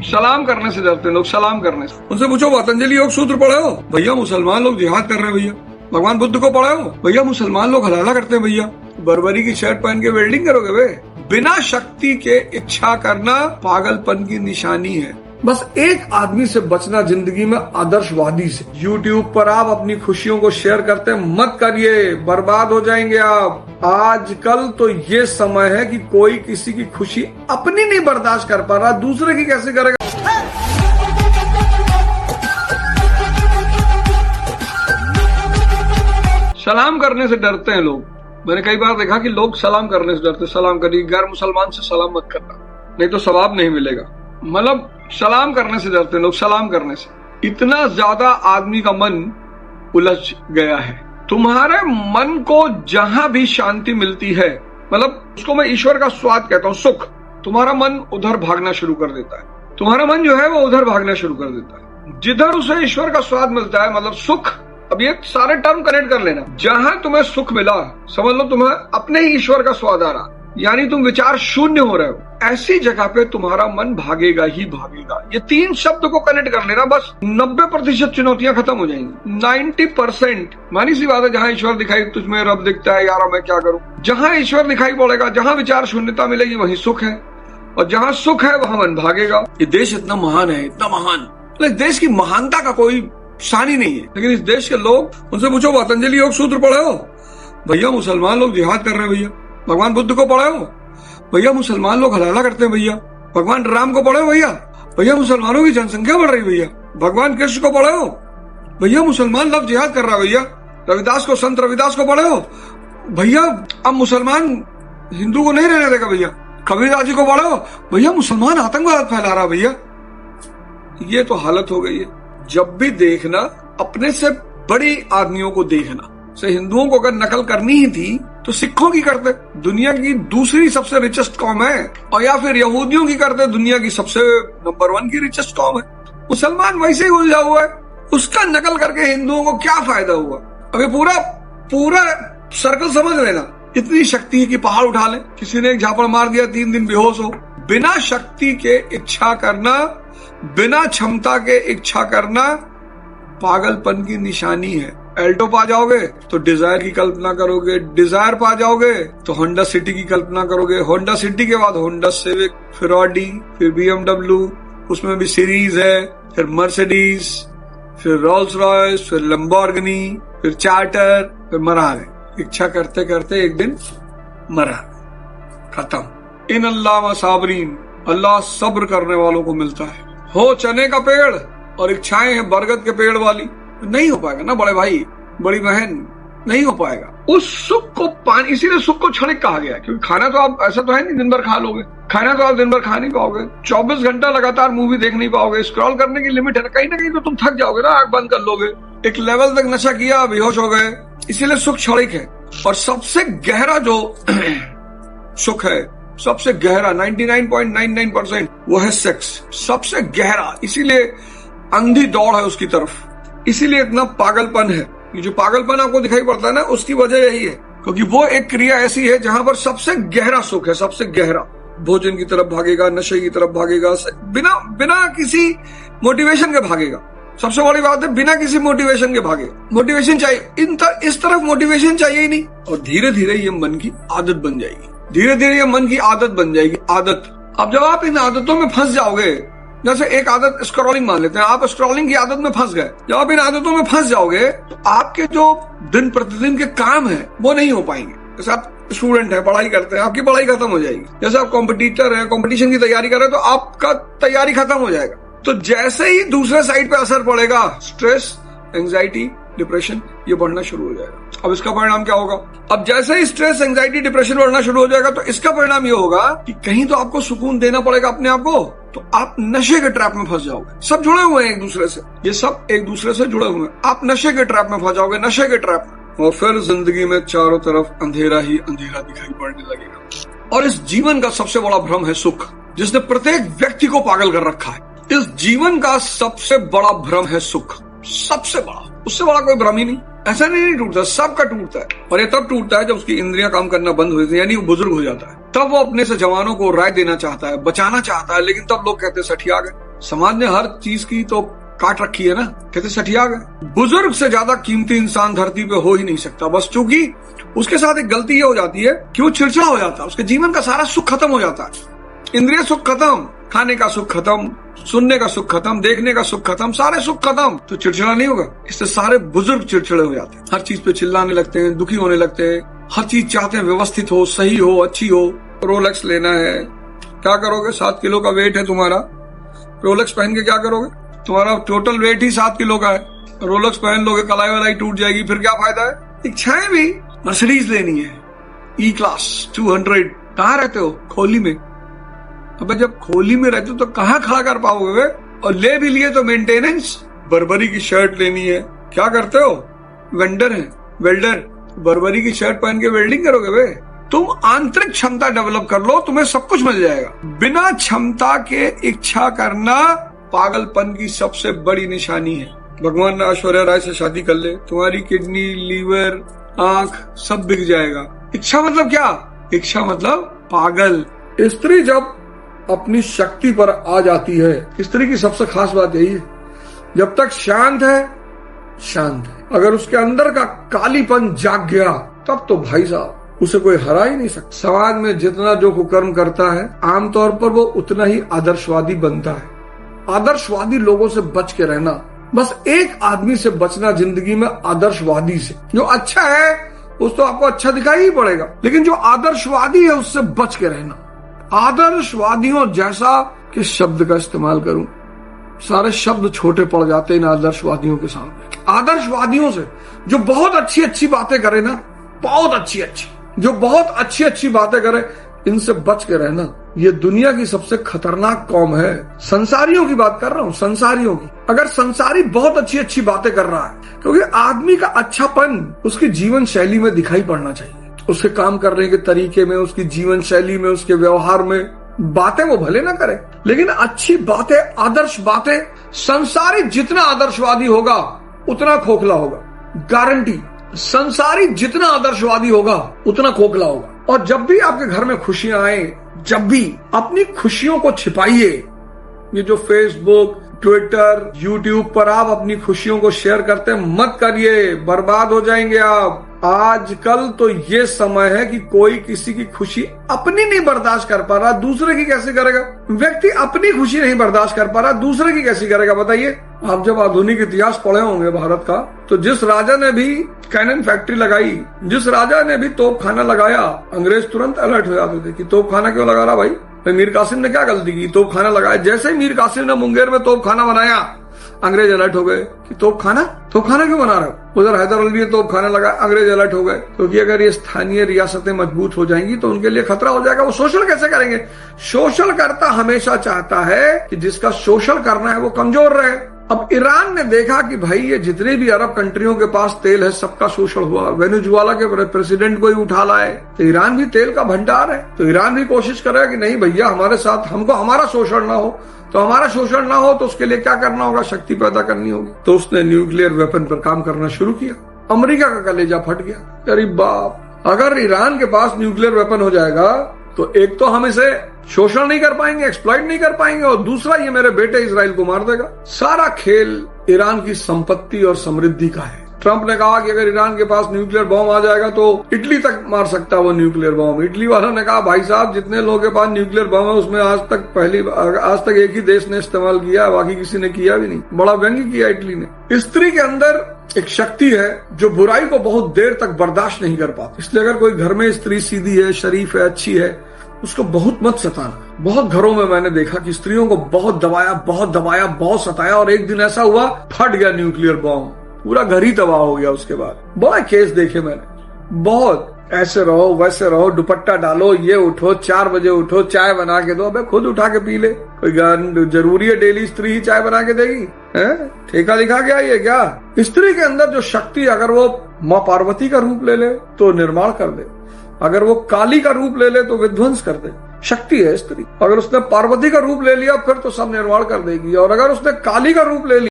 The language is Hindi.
सलाम करने से डरते हैं लोग, सलाम करने से। उनसे पूछो पतंजलि योग सूत्र पढ़े हो? भैया मुसलमान लोग जिहाद कर रहे हैं भैया। भगवान बुद्ध को पढ़े हो? भैया मुसलमान लोग हलाला करते हैं भैया। बर्बरी की शर्ट पहन के वेल्डिंग करोगे वे? बिना शक्ति के इच्छा करना पागलपन की निशानी है। बस एक आदमी से बचना जिंदगी में, आदर्शवादी से। YouTube पर आप अपनी खुशियों को शेयर करते मत करिए, बर्बाद हो जाएंगे आप। आजकल तो ये समय है कि कोई किसी की खुशी अपनी नहीं बर्दाश्त कर पा रहा, दूसरे की कैसे करेगा। सलाम करने से डरते हैं लोग। मैंने कई बार देखा कि लोग सलाम करने से डरते। सलाम करिए, गैर मुसलमान से सलाम मत करना, नहीं तो सवाब नहीं मिलेगा। मतलब सलाम करने से डरते हैं लोग, सलाम करने से। इतना ज्यादा आदमी का मन उलझ गया है। तुम्हारे मन को जहां भी शांति मिलती है, मतलब उसको मैं ईश्वर का स्वाद कहता हूं, सुख, तुम्हारा मन उधर भागना शुरू कर देता है। तुम्हारा मन जो है वो उधर भागना शुरू कर देता है जिधर उसे ईश्वर का स्वाद मिलता है, मतलब सुख। अब ये सारे टर्म कनेक्ट कर लेना। जहां तुम्हें सुख मिला, समझ लो तुम्हें अपने ही ईश्वर का स्वाद आ रहा, यानी तुम विचार शून्य हो रहे हो, ऐसी जगह पे तुम्हारा मन भागेगा ही भागेगा। ये तीन शब्द को कनेक्ट कर लेना, बस 90% चुनौतियां खत्म हो जाएंगी। 90% मानी सी बात है। जहां ईश्वर दिखाई तुझमें रब दिखता है, यार मैं क्या करूं। जहां ईश्वर दिखाई पड़ेगा, जहां विचार शून्यता मिलेगी, वहीं सुख है, और जहां सुख है वहां मन भागेगा। ये देश इतना महान है, इतना महान, इस देश की महानता का कोई शान ही नहीं है। लेकिन इस देश के लोग, उनसे पूछो पतंजलि योग सूत्र पढ़े हो? भैया मुसलमान लोग जिहाद कर रहे हैं भैया। भगवान बुद्ध को पढ़े हो? भैया मुसलमान लोग हलाला करते हैं भैया। भगवान राम को पढ़े हो भैया? भैया मुसलमानों की जनसंख्या बढ़ रही भैया। भगवान कृष्ण को पढ़े हो? भैया मुसलमान लोग जिहाद कर रहा है भैया। रविदास को, संत रविदास को पढ़े हो? भैया अब मुसलमान हिंदू को नहीं रहने देगा भैया। कबीरदास जी को पढ़े हो? भैया मुसलमान आतंकवाद फैला रहा भैया। ये तो हालत हो गई है। जब भी देखना, अपने से बड़ी आदमियों को देखना। से हिंदुओं को अगर नकल करनी ही थी तो सिखों की करते, दुनिया की दूसरी सबसे रिचेस्ट कौम है, और या फिर यहूदियों की करते, दुनिया की सबसे नंबर 1 की रिचेस्ट कौम है। मुसलमान वैसे ही उलझा हुआ है, उसका नकल करके हिंदुओं को क्या फायदा हुआ। अब ये पूरा सर्कल समझ लेना। इतनी शक्ति है कि पहाड़ उठा ले। किसी ने एक झापड़ मार दिया, 3 दिन बेहोश हो। बिना शक्ति के इच्छा करना, बिना क्षमता के इच्छा करना पागलपन की निशानी है। एल्टो पा जाओगे तो डिजायर की कल्पना करोगे, डिजायर पा जाओगे तो होंडा सिटी की कल्पना करोगे, होंडा सिटी के बाद होंडा सिविक, फिर ऑडी, फिर BMW, उसमें भी सीरीज है, फिर मर्सिडीज, फिर रोल्स रॉयस, फिर लंबोर्गिनी, फिर चार्टर, फिर मरा गए। इच्छा करते करते एक दिन मरा, खत्म। इन अल्लाह साबरीन, अल्लाह सब्र करने वालों को मिलता है। हो चने का पेड़ और इच्छाएं हैं बरगद के पेड़ वाली, नहीं हो पाएगा ना बड़े भाई, बड़ी बहन, नहीं हो पाएगा। उस सुख को पानी, इसीलिए सुख को क्षणिक कहा गया, क्योंकि खाना तो आप ऐसा तो है नहीं दिन भर खा लोगे। खाना तो आप दिन भर खा नहीं पाओगे, 24 घंटा लगातार मूवी देख नहीं पाओगे, स्क्रॉल करने की लिमिट है ना, कहीं ना कहीं तो तुम थक जाओगे ना, आंख बंद कर लोगे। एक लेवल तक नशा किया, बेहोश हो गए, इसीलिए सुख क्षणिक है। और सबसे गहरा जो सुख है, सबसे गहरा 99.99% वो है सेक्स, सबसे गहरा। इसीलिए अंधी दौड़ है उसकी तरफ, इसीलिए इतना पागलपन है। ये जो पागलपन आपको दिखाई पड़ता है ना, उसकी वजह यही है, क्योंकि वो एक क्रिया ऐसी है जहां पर सबसे गहरा सुख है, सबसे गहरा। भोजन की तरफ भागेगा, नशे की तरफ भागेगा, बिना किसी मोटिवेशन के भागेगा। सबसे बड़ी बात है, बिना किसी मोटिवेशन के भागेगा। मोटिवेशन चाहिए, इस तरफ मोटिवेशन चाहिए ही नहीं। और धीरे धीरे ये मन की आदत बन जाएगी, धीरे धीरे ये मन की आदत बन जाएगी, आदत। अब जब आप इन आदतों में फंस जाओगे, जैसे एक आदत स्क्रॉलिंग मान लेते हैं, आप स्क्रॉलिंग की आदत में फंस गए। जब आप इन आदतों में फंस जाओगे तो आपके जो दिन प्रतिदिन के काम है वो नहीं हो पाएंगे। जैसे आप स्टूडेंट है, पढ़ाई करते हैं, आपकी पढ़ाई खत्म हो जाएगी। जैसे आप कॉम्पिटिटर है, कॉम्पिटिशन की तैयारी कर रहे हैं, तो आपका तैयारी खत्म हो जाएगा। तो जैसे ही दूसरे साइड पे असर पड़ेगा, स्ट्रेस, एंजाइटी, डिप्रेशन, ये बढ़ना शुरू हो जाएगा। अब इसका परिणाम क्या होगा? अब जैसे ही स्ट्रेस, एंजाइटी, डिप्रेशन बढ़ना शुरू हो जाएगा, तो इसका परिणाम ये होगा कि कहीं तो आपको सुकून देना पड़ेगा अपने आप को, तो आप नशे के ट्रैप में फंस जाओगे। सब जुड़े हुए हैं एक दूसरे से, ये सब एक दूसरे से जुड़े हुए हैं। आप नशे के ट्रैप में फंस जाओगे, नशे के ट्रैप में, और फिर जिंदगी में चारों तरफ अंधेरा ही अंधेरा दिखाई पड़ने लगेगा। और इस जीवन का सबसे बड़ा भ्रम है सुख, जिसने प्रत्येक व्यक्ति को पागल कर रखा है। इस जीवन का सबसे बड़ा भ्रम है सुख, सबसे बड़ा, उससे बड़ा कोई भ्रम ही नहीं। ऐसा नहीं टूटता, सबका टूटता है। और ये तब टूटता है जब उसकी इंद्रियां काम करना बंद हो जाती है, यानी वो बुजुर्ग हो जाता है। तब वो अपने से जवानों को राय देना चाहता है, बचाना चाहता है, लेकिन तब लोग कहते हैं सठिया गए। समाज ने हर चीज की तो काट रखी है ना, कहते सठिया गए। बुजुर्ग से ज्यादा कीमती इंसान धरती पे हो ही नहीं सकता। बस चूंकि उसके साथ एक गलती ये हो जाती है कि वो चिड़चिड़ा हो जाता है, उसके जीवन का सारा सुख खत्म हो जाता है। इंद्रिय सुख खत्म, खाने का सुख खत्म, सुनने का सुख खत्म, देखने का सुख खत्म, सारे सुख खत्म, तो चिड़चिड़ा नहीं होगा। इससे सारे बुजुर्ग चिड़चिड़े हो जाते हैं, हर चीज पे चिल्लाने लगते हैं, दुखी होने लगते हैं, हर चीज चाहते हैं व्यवस्थित हो, सही हो, अच्छी हो। रोलेक्स लेना है, क्या करोगे? 7 किलो का वेट है तुम्हारा, रोलेक्स पहन के क्या करोगे? तुम्हारा टोटल वेट ही 7 किलो का है, रोलेक्स पहन लोगे, कलाई वलाई टूट जाएगी, फिर क्या फायदा है? इच्छाएं भी मर्सिडीज लेनी है, ई क्लास 200। कहाँ रहते हो? खोली में। अबे जब खोली में रहते हो तो कहाँ खड़ा कर पाओगे वे? और ले भी लिए तो मेंटेनेंस। बर्बरी की शर्ट लेनी है, क्या करते हो? वेंडर है, वेल्डर। बर्बरी की शर्ट पहन के वेल्डिंग करोगे वे? तुम आंतरिक क्षमता डेवलप कर लो, तुम्हें सब कुछ मिल जाएगा। बिना क्षमता के इच्छा करना पागलपन की सबसे बड़ी निशानी है। भगवान ऐश्वर्या राय से शादी कर ले, तुम्हारी किडनी, लीवर, आंख सब बिक जाएगा। इच्छा मतलब क्या? इच्छा मतलब पागल। स्त्री जब अपनी शक्ति पर आ जाती है, स्त्री की सबसे खास बात यही है, जब तक शांत है, शांत है। अगर उसके अंदर का कालीपन जाग गया तब तो भाई साहब उसे कोई हरा ही नहीं सकता। समाज में जितना जो कुकर्म करता है, आमतौर पर वो उतना ही आदर्शवादी बनता है। आदर्शवादी लोगों से बच के रहना। बस एक आदमी से बचना जिंदगी में, आदर्शवादी से। जो अच्छा है उस तो आपको अच्छा दिखाई ही पड़ेगा, लेकिन जो आदर्शवादी है उससे बच के रहना। आदर्शवादियों जैसा, किस शब्द का इस्तेमाल करूं, सारे शब्द छोटे पड़ जाते हैं इन आदर्शवादियों के सामने। आदर्शवादियों से जो बहुत अच्छी अच्छी बातें करे ना, बहुत अच्छी अच्छी, जो बहुत अच्छी अच्छी बातें करे, इनसे बच के रहना। ये दुनिया की सबसे खतरनाक कौम है। संसारियों की बात कर रहा हूँ, संसारियों की। अगर संसारी बहुत अच्छी अच्छी बातें कर रहा है, क्योंकि आदमी का अच्छापन उसकी जीवन शैली में दिखाई पड़ना चाहिए, उसके काम करने के तरीके में, उसकी जीवन शैली में, उसके व्यवहार में। बातें वो भले ना करे, लेकिन अच्छी बातें, आदर्श बातें। संसारी जितना आदर्शवादी होगा उतना खोखला होगा, गारंटी। संसारी जितना आदर्शवादी होगा उतना खोखला होगा। और जब भी आपके घर में खुशियां आए, जब भी अपनी खुशियों को छिपाइए। ये जो फेसबुक, ट्विटर, यूट्यूब पर आप अपनी खुशियों को शेयर करते हैं, मत करिए, बर्बाद हो जाएंगे आप। आजकल तो ये समय है कि कोई किसी की खुशी अपनी नहीं बर्दाश्त कर पा रहा, दूसरे की कैसे करेगा? व्यक्ति अपनी खुशी नहीं बर्दाश्त कर पा रहा, दूसरे की कैसे करेगा? बताइए। आप जब आधुनिक इतिहास पढ़े होंगे भारत का, तो जिस राजा ने भी कैनन फैक्ट्री लगाई, जिस राजा ने भी तोपखाना लगाया, अंग्रेज तुरंत अलर्ट हो जाते थे कि तोपखाना क्यों लगा रहा भाई? मीर कासिम ने क्या गलती की? तोपखाना लगाया। जैसे ही मीर कासिम ने मुंगेर में तोपखाना बनाया, अंग्रेज अलर्ट हो गए कि तोपखाना क्यों बना रहे हो? उधर हैदर अली ने तोपखाना लगाया, अंग्रेज अलर्ट हो गए, क्योंकि अगर ये स्थानीय रियासतें मजबूत हो जाएंगी तो उनके लिए खतरा हो जाएगा। वो शोषण कैसे करेंगे? शोषण करता हमेशा चाहता है कि जिसका शोषण करना है वो कमजोर रहे। अब ईरान ने देखा कि भाई ये जितने भी अरब कंट्रियों के पास तेल है, सबका शोषण हुआ। वेनेजुएला के प्रेसिडेंट को ही उठा लाए, तो ईरान भी तेल का भंडार है, तो ईरान भी कोशिश करेगा कि नहीं भैया हमारे साथ, हमको हमारा शोषण ना हो। तो हमारा शोषण ना हो तो उसके लिए क्या करना होगा? शक्ति पैदा करनी होगी। तो उसने न्यूक्लियर वेपन पर काम करना शुरू किया। अमेरिका का कलेजा फट गया। अरे बाप, अगर ईरान के पास न्यूक्लियर वेपन हो जाएगा तो एक तो हम इसे शोषण नहीं कर पाएंगे, एक्सप्लॉइट नहीं कर पाएंगे, और दूसरा ये मेरे बेटे इजराइल को मार देगा। सारा खेल ईरान की संपत्ति और समृद्धि का है। ट्रंप ने कहा कि अगर ईरान के पास न्यूक्लियर बॉम्ब आ जाएगा तो इटली तक मार सकता है वो न्यूक्लियर बॉम्ब। इटली वालों ने कहा भाई साहब जितने लोगों के पास न्यूक्लियर बॉम्ब है उसमें आज तक एक ही देश ने इस्तेमाल किया, बाकी किसी ने किया भी नहीं। बड़ा व्यंग्य किया इटली ने। स्त्री के अंदर एक शक्ति है जो बुराई को बहुत देर तक बर्दाश्त नहीं कर पाती। इसलिए अगर कोई घर में स्त्री सीधी है, शरीफ है, अच्छी है, उसको बहुत मत सताना। बहुत घरों में मैंने देखा कि स्त्रियों को बहुत दबाया, बहुत सताया, और एक दिन ऐसा हुआ फट गया न्यूक्लियर बॉम्ब, पूरा घर ही तबाह हो गया। उसके बाद बड़ा केस देखे मैंने। बहुत ऐसे रहो, वैसे रहो, दुपट्टा डालो, ये उठो, 4 बजे उठो, चाय बना के दो। अबे खुद उठा के पी ले। कोई जरूरी है डेली स्त्री ही चाय बना के देगी? ठेका दिखा के आई है क्या? स्त्री के अंदर जो शक्ति, अगर वो माँ पार्वती का रूप ले ले तो निर्माण कर दे, अगर वो काली का रूप ले ले तो विध्वंस कर दे। शक्ति है स्त्री। अगर उसने पार्वती का रूप ले लिया फिर तो सब निर्माण कर देगी, और अगर उसने काली का रूप ले लिया